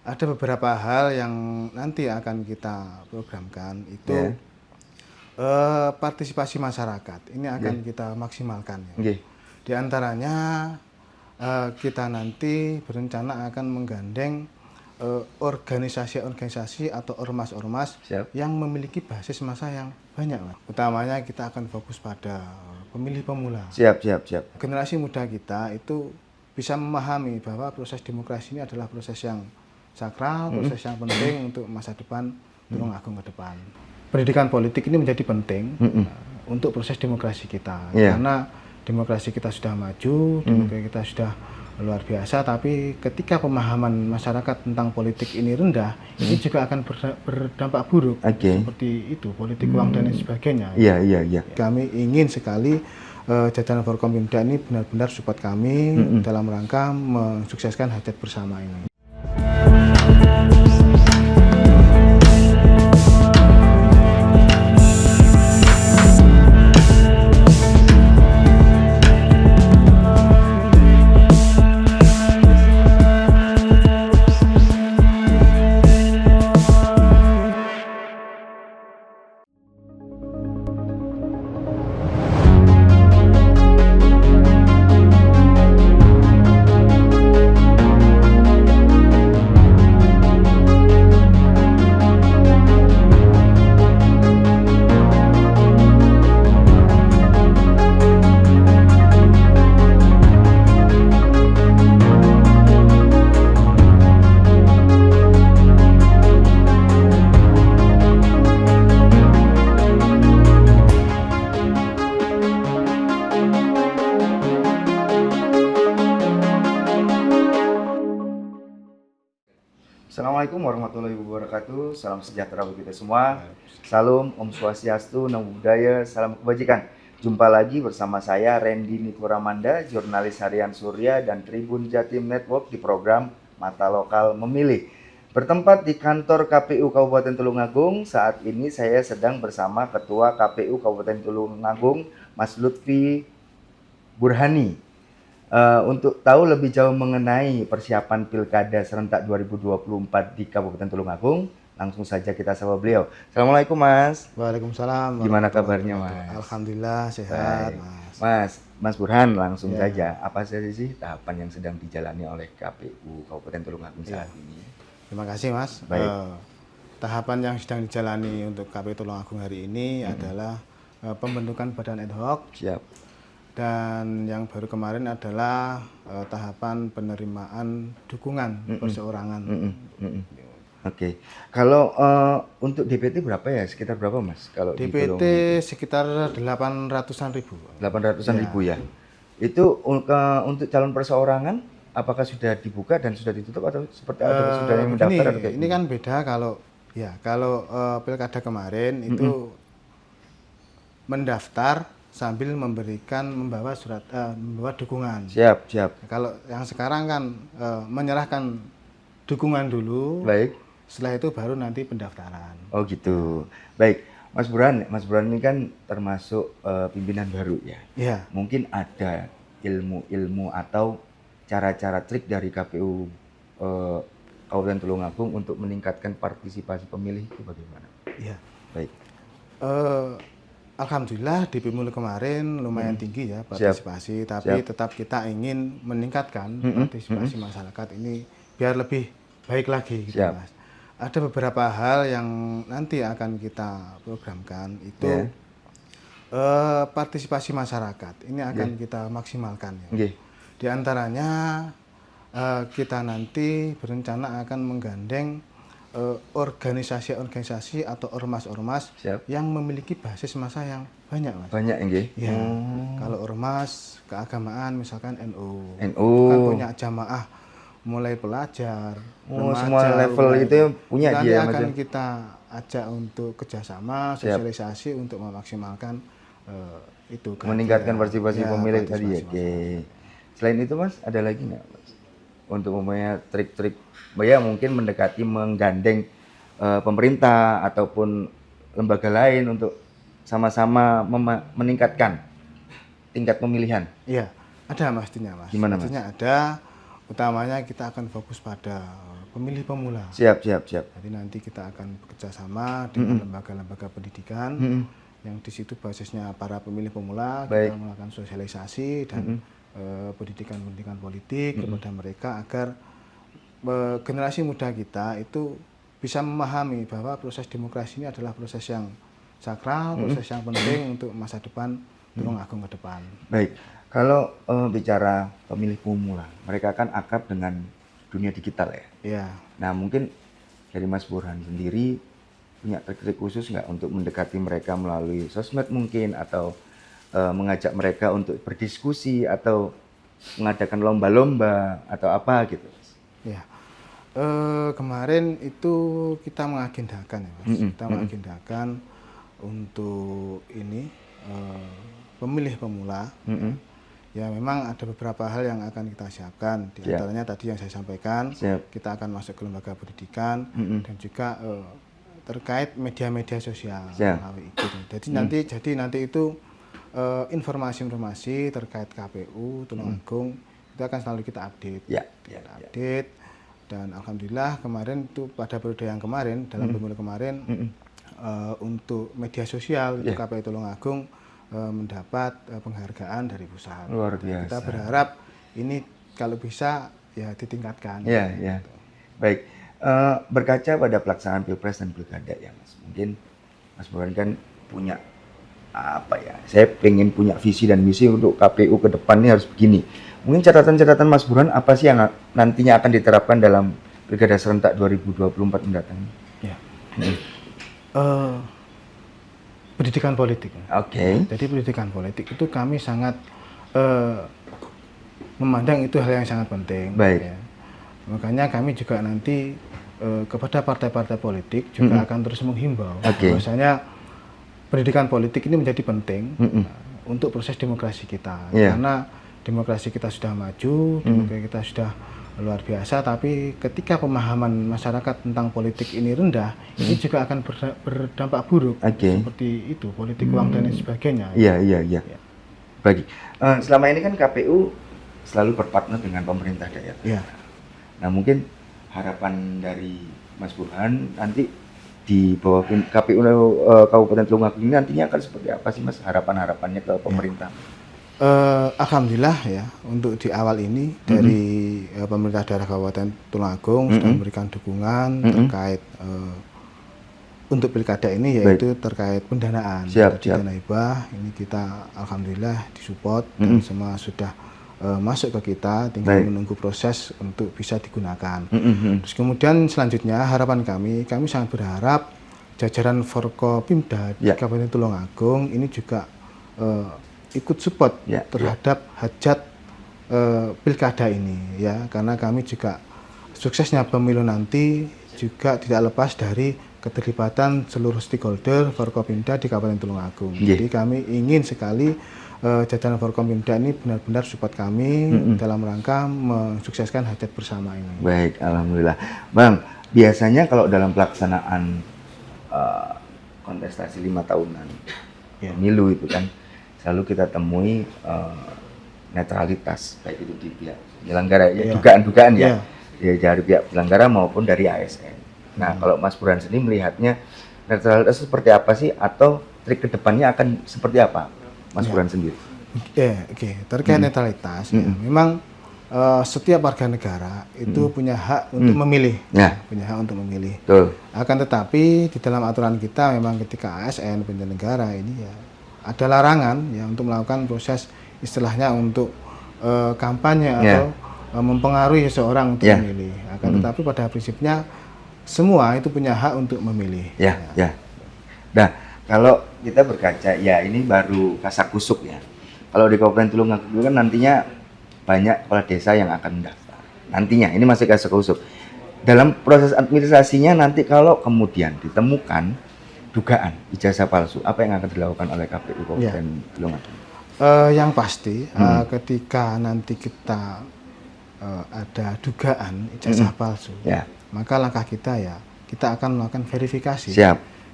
Ada beberapa hal yang nanti akan kita programkan itu partisipasi masyarakat. Ini akan kita maksimalkan. Ya. Di antaranya kita nanti berencana akan menggandeng organisasi-organisasi atau ormas-ormas yang memiliki basis massa yang banyak. Utamanya kita akan fokus pada pemilih pemula. Siap. Generasi muda kita itu bisa memahami bahwa proses demokrasi ini adalah proses yang sakral, proses yang penting untuk masa depan Tulungagung ke depan. Pendidikan politik ini menjadi penting untuk proses demokrasi kita. Karena demokrasi kita sudah maju, demokrasi kita sudah luar biasa, tapi ketika pemahaman masyarakat tentang politik ini rendah, ini juga akan berdampak buruk. Seperti itu, politik uang dan lain sebagainya. Iya. Kami ingin sekali jajaran Forkompimda ini benar-benar support kami dalam rangka mensukseskan hajat bersama ini. Assalamualaikum warahmatullahi wabarakatuh. Salam sejahtera bagi kita semua. Salam Om Swastiastu, Namo Buddhaya, salam kebajikan. Jumpa lagi bersama saya Randy Nikoramanda, jurnalis harian Surya dan Tribun Jatim Network di program Mata Lokal Memilih. Bertempat di kantor KPU Kabupaten Tulungagung, saat ini saya sedang bersama Ketua KPU Kabupaten Tulungagung, Mas Lutfi Burhani. Untuk tahu lebih jauh mengenai persiapan Pilkada Serentak 2024 di Kabupaten Tulungagung, langsung saja kita sapa beliau. Assalamualaikum Mas. Waalaikumsalam. Gimana kabarnya Mas? Alhamdulillah sehat. Mas Burhan, langsung saja. Apa saja sih tahapan yang sedang dijalani oleh KPU Kabupaten Tulungagung saat ini? Terima kasih Mas. Tahapan yang sedang dijalani untuk KPU Tulungagung hari ini adalah pembentukan badan ad hoc. Dan yang baru kemarin adalah tahapan penerimaan dukungan perseorangan. Oke. Kalau untuk DPT berapa ya? Sekitar berapa Mas? Kalau DPT sekitar 800-an ribu. 800-an ribu ya. Itu untuk calon perseorangan apakah sudah dibuka dan sudah ditutup atau seperti apa? Sudah yang mendaftar? Ini kan beda kalau Pilkada kemarin itu mendaftar sambil membawa surat membawa dukungan. Siap. Kalau yang sekarang kan menyerahkan dukungan dulu. Baik. Setelah itu baru nanti pendaftaran. Oh gitu. Baik. Mas Burhan ini kan termasuk pimpinan baru ya. Iya. Mungkin ada ilmu-ilmu atau cara-cara trik dari KPU Kabupaten Tulungagung untuk meningkatkan partisipasi pemilih itu bagaimana? Iya. Baik. Alhamdulillah di Pemilu kemarin lumayan tinggi ya partisipasi, tapi tetap kita ingin meningkatkan partisipasi masyarakat ini biar lebih baik lagi gitu Mas. Ada beberapa hal yang nanti akan kita programkan itu partisipasi masyarakat. Ini akan kita maksimalkan ya. Di antaranya kita nanti berencana akan menggandeng organisasi-organisasi atau ormas-ormas yang memiliki basis massa yang banyak Mas. Banyak ya. Kalau ormas keagamaan misalkan NU kan punya jamaah mulai pelajar, remaja, semua level itu punya nanti dia akan kita ajak untuk kerjasama, sosialisasi untuk memaksimalkan itu meningkatkan partisipasi pemilih tadi ya. Selain itu Mas, ada lagi nggak Mas? Untuk mempunyai trik-trik ya mungkin mendekati menggandeng pemerintah ataupun lembaga lain untuk sama-sama meningkatkan tingkat pemilihan. Iya, ada pastinya Mas. Gimana Mas? Pastinya ada, utamanya kita akan fokus pada pemilih pemula. Siap. Jadi nanti kita akan bekerja sama dengan lembaga-lembaga pendidikan yang di situ basisnya para pemilih pemula. Baik. Kita melakukan sosialisasi dan pendidikan politik kepada mereka agar generasi muda kita itu bisa memahami bahwa proses demokrasi ini adalah proses yang sakral, proses yang penting untuk masa depan Tulungagung ke depan. Baik, kalau bicara pemilih pemula, mereka kan akrab dengan dunia digital ya. Iya. Nah mungkin dari Mas Burhan sendiri punya trik-trik khusus nggak untuk mendekati mereka melalui sosmed mungkin, atau mengajak mereka untuk berdiskusi atau mengadakan lomba-lomba atau apa gitu? Ya. Kemarin itu kita mengagendakan ya Mas. Kita mengagendakan untuk ini pemilih pemula. Ya memang ada beberapa hal yang akan kita siapkan. Di antaranya tadi yang saya sampaikan, kita akan masuk ke lembaga pendidikan dan juga terkait media-media sosial melalui itu. Jadi nanti itu informasi-informasi terkait KPU Tulungagung itu akan selalu kita update. Update. Dan alhamdulillah kemarin itu pada periode yang kemarin dalam pemilu kemarin untuk media sosial itu KPU Tulungagung mendapat penghargaan dari pusat. Luar biasa. Kita berharap ini kalau bisa ya ditingkatkan. Ya. Baik, berkaca pada pelaksanaan Pilpres dan Pilkada ya Mas, mungkin Mas Burhan kan punya apa ya? Saya pengen punya visi dan misi untuk KPU ke depan ini harus begini. Mungkin catatan-catatan Mas Burhan apa sih yang nantinya akan diterapkan dalam Pilkada serentak 2024 mendatang? Ya. Pendidikan politik. Jadi pendidikan politik itu kami sangat memandang itu hal yang sangat penting. Baik. Ya. Makanya kami juga nanti kepada partai-partai politik juga akan terus menghimbau bahwasanya pendidikan politik ini menjadi penting untuk proses demokrasi kita. Karena demokrasi kita sudah maju, demokrasi kita sudah luar biasa, tapi ketika pemahaman masyarakat tentang politik ini rendah, ini juga akan berdampak buruk seperti itu, politik uang dan lain sebagainya. Iya. Bagi selama ini kan KPU selalu berpartner dengan pemerintah daerah. Iya. Nah mungkin harapan dari Mas Burhan nanti di bawah KPU Kabupaten Tulungagung ini nantinya akan seperti apa sih Mas, harapannya ke pemerintah? Alhamdulillah ya, untuk di awal ini dari pemerintah daerah Kabupaten Tulungagung sudah memberikan dukungan terkait untuk pilkada ini, yaitu terkait pendanaan. Jadi dana hibah ini kita alhamdulillah disupport dan semua sudah masuk ke kita, tinggal menunggu proses untuk bisa digunakan. Terus kemudian selanjutnya harapan kami sangat berharap jajaran Forkopimda di Kabupaten Tulungagung ini juga ikut support terhadap hajat pilkada ini ya, karena kami juga suksesnya pemilu nanti juga tidak lepas dari keterlibatan seluruh stakeholder Forkopimda di Kabupaten Tulungagung. Jadi kami ingin sekali jajaran Forkopimda ini benar-benar support kami dalam rangka mensukseskan hajat bersama ini. Baik, alhamdulillah. Bang, biasanya kalau dalam pelaksanaan kontestasi 5 tahunan pemilu itu kan selalu kita temui netralitas, baik itu di pihak penyelenggara, dugaan-dugaan ya dari pihak penyelenggara maupun dari ASN. Nah, kalau Mas Burhan sendiri melihatnya netralitas seperti apa sih, atau trik kedepannya akan seperti apa, Mas Burhan sendiri? Terkait netralitas, memang setiap warga negara itu punya hak untuk memilih, punya hak untuk memilih. Betul. Akan tetapi di dalam aturan kita memang ketika ASN penyelenggara ini ya ada larangan ya untuk melakukan proses istilahnya untuk kampanye atau mempengaruhi seseorang untuk memilih. Akan tetapi pada prinsipnya semua itu punya hak untuk memilih. Nah, kalau kita berkaca ya ini baru kasakusuk ya. Kalau di Kabupaten Tulungagung kan nantinya banyak kepala desa yang akan mendaftar. Nantinya ini masih kasakusuk. Dalam proses administrasinya nanti kalau kemudian ditemukan dugaan ijazah palsu, apa yang akan dilakukan oleh KPU Kabupaten Tulungagung? Yang pasti ketika nanti kita ada dugaan ijazah palsu, maka langkah kita ya kita akan melakukan verifikasi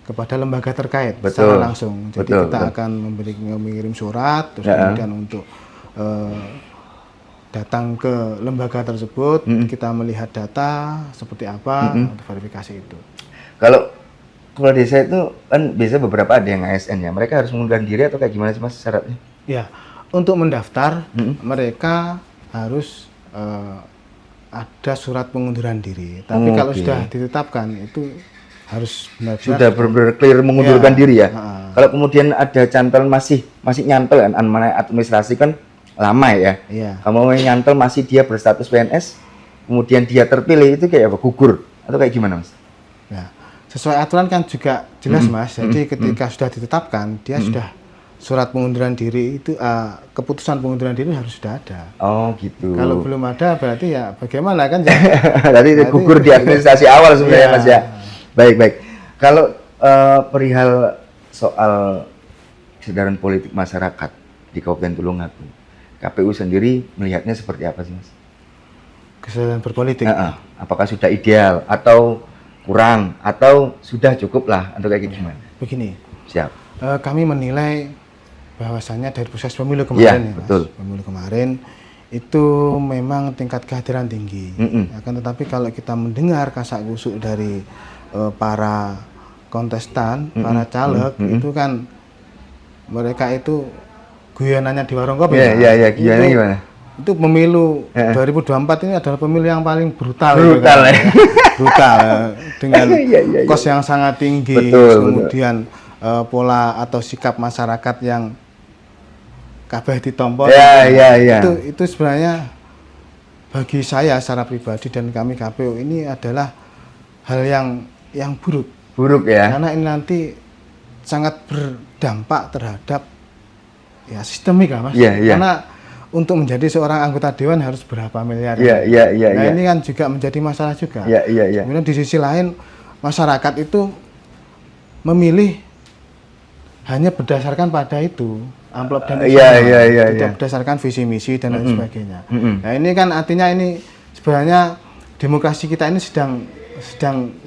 kepada lembaga terkait secara langsung. Jadi kita akan mengirim surat, terus kemudian untuk datang ke lembaga tersebut, kita melihat data seperti apa untuk verifikasi itu. Kalau kepala desa itu kan biasa beberapa ada yang ASN ya, mereka harus mengundurkan diri atau kayak gimana sih Mas syaratnya? Ya, untuk mendaftar mereka harus ada surat pengunduran diri. Tapi kalau sudah ditetapkan itu harus benar-benar sudah benar-benar clear mengundurkan diri ya. Kalau kemudian ada cantel masih nyantel kan, administrasi kan lama ya. Kamu nyantel masih dia berstatus PNS, kemudian dia terpilih itu kayak apa? Gugur atau kayak gimana Mas? Nah, sesuai aturan kan juga jelas Mas. Jadi ketika sudah ditetapkan, dia sudah surat pengunduran diri itu keputusan pengunduran diri harus sudah ada. Oh gitu. Kalau belum ada berarti ya bagaimana kan? Berarti gugur di administrasi awal sebenarnya Mas ya. Baik. Kalau perihal soal kesadaran politik masyarakat di Kabupaten Tulungagung, KPU sendiri melihatnya seperti apa sih Mas? Kesadaran berpolitik. Apakah sudah ideal atau kurang atau sudah cukup lah untuk kayak gimana? Begini. Siap. Kami menilai bahwasannya dari proses pemilu kemarin ya, betul. Mas. Pemilu kemarin itu memang tingkat kehadiran tinggi. Akan tetapi kalau kita mendengar kasak kusuk dari para kontestan, para caleg itu kan mereka itu guyonannya di warung kopi. Iya, guyonannya gimana? Itu pemilu 2024 ini adalah pemilu yang paling brutal. Brutal kan? ya. Brutal dengan kos yang sangat tinggi, kemudian pola atau sikap masyarakat yang kabeh ditompol. Itu sebenarnya bagi saya secara pribadi dan kami KPU ini adalah hal yang buruk. Buruk ya. Karena ini nanti sangat berdampak terhadap ya sistemik lah Mas. Karena untuk menjadi seorang anggota dewan harus berapa miliar. Nah ini kan juga menjadi masalah juga. Kemudian di sisi lain masyarakat itu memilih hanya berdasarkan pada itu amplop dan tidak berdasarkan visi misi dan lain sebagainya. Nah ini kan artinya ini sebenarnya demokrasi kita ini sedang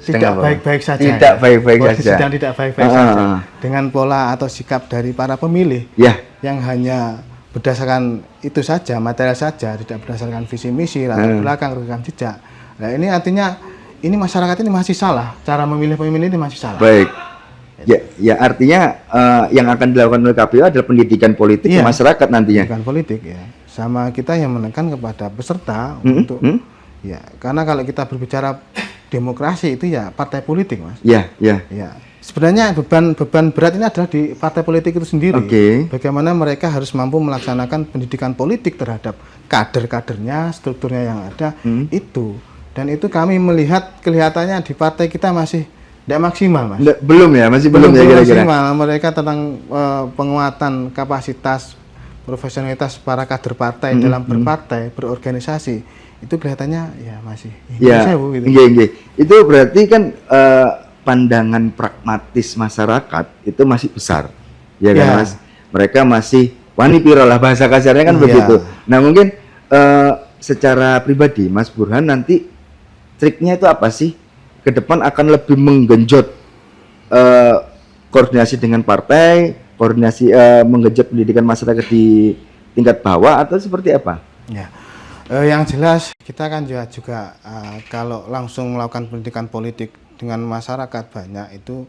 tidak baik-baik saja. Tidak baik-baik saja. Sedang tidak baik-baik saja dengan pola atau sikap dari para pemilih yang hanya berdasarkan itu saja, material saja, tidak berdasarkan visi misi, latar belakang, rekam jejak. Nah ini artinya ini masyarakat ini masih salah, cara memilih pemilih ini masih salah. Baik. Ya artinya yang akan dilakukan oleh KPU adalah pendidikan politik ke masyarakat nantinya. Pendidikan politik ya. Sama kita yang menekan kepada peserta untuk ya, karena kalau kita berbicara demokrasi itu ya partai politik Mas. Ya. Sebenarnya beban berat ini adalah di partai politik itu sendiri. Bagaimana mereka harus mampu melaksanakan pendidikan politik terhadap kader-kadernya, strukturnya yang ada itu. Dan itu kami melihat kelihatannya di partai kita masih tidak maksimal Mas. Belum ya, masih belum ya kira-kira. Maksimal mereka tentang penguatan kapasitas profesionalitas para kader partai dalam berpartai, berorganisasi itu kelihatannya ya masih gitu. Itu berarti kan pandangan pragmatis masyarakat itu masih besar, ya kan Mas? Mereka masih wani piro lah bahasa kasarnya kan begitu. Nah mungkin secara pribadi Mas Burhan nanti triknya itu apa sih? Ke depan akan lebih menggenjot koordinasi dengan partai, koordinasi menggenjot pendidikan masyarakat di tingkat bawah atau seperti apa? Ya. Yang jelas kita kan juga kalau langsung melakukan pendidikan politik dengan masyarakat banyak itu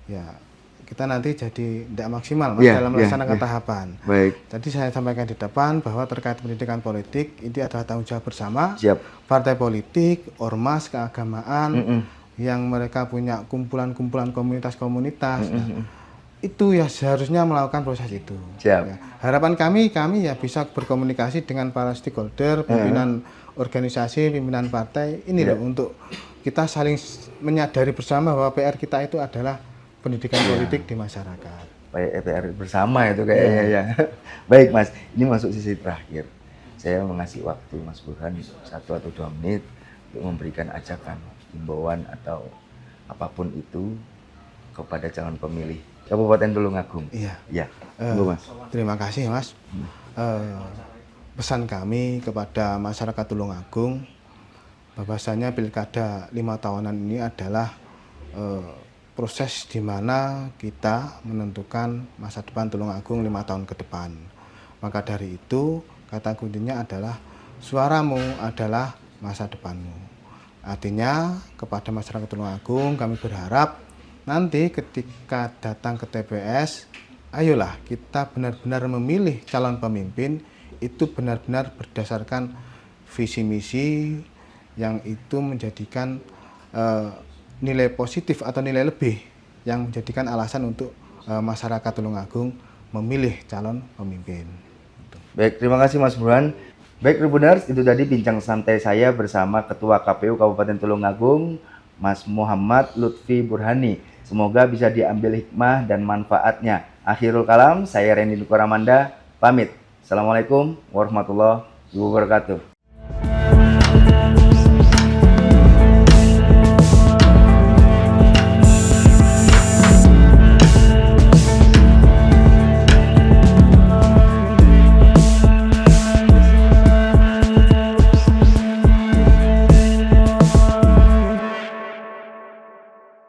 ya kita nanti jadi tidak maksimal Mas dalam melaksanakan tahapan. Jadi saya sampaikan di depan bahwa terkait pendidikan politik ini adalah tanggung jawab bersama partai politik, ormas, keagamaan yang mereka punya kumpulan-kumpulan komunitas-komunitas. Itu ya seharusnya melakukan proses itu. Ya. Harapan kami ya bisa berkomunikasi dengan para stakeholder, pimpinan organisasi, pimpinan partai ini loh untuk kita saling menyadari bersama bahwa PR kita itu adalah pendidikan politik di masyarakat. PR bersama itu kayaknya ya. Baik Mas, ini masuk sisi terakhir. Saya mengasih waktu Mas Burhan 1 atau 2 menit untuk memberikan ajakan, himbauan atau apapun itu kepada calon pemilih Kabupaten Tulungagung. Mas. Terima kasih Mas. Pesan kami kepada masyarakat Tulungagung bahwasanya pilkada 5 tahunan ini adalah proses di mana kita menentukan masa depan Tulungagung 5 tahun ke depan. Maka dari itu kata kuncinya adalah suaramu adalah masa depanmu. Artinya kepada masyarakat Tulungagung kami berharap nanti ketika datang ke TPS, ayolah kita benar-benar memilih calon pemimpin itu benar-benar berdasarkan visi misi yang itu menjadikan nilai positif atau nilai lebih yang menjadikan alasan untuk masyarakat Tulungagung memilih calon pemimpin. Baik, terima kasih Mas Burhan. Baik Tribuners, itu tadi bincang santai saya bersama Ketua KPU Kabupaten Tulungagung, Mas Muhammad Lutfi Burhani. Semoga bisa diambil hikmah dan manfaatnya. Akhirul kalam, saya Randy Nukoramanda, pamit. Assalamualaikum warahmatullahi wabarakatuh.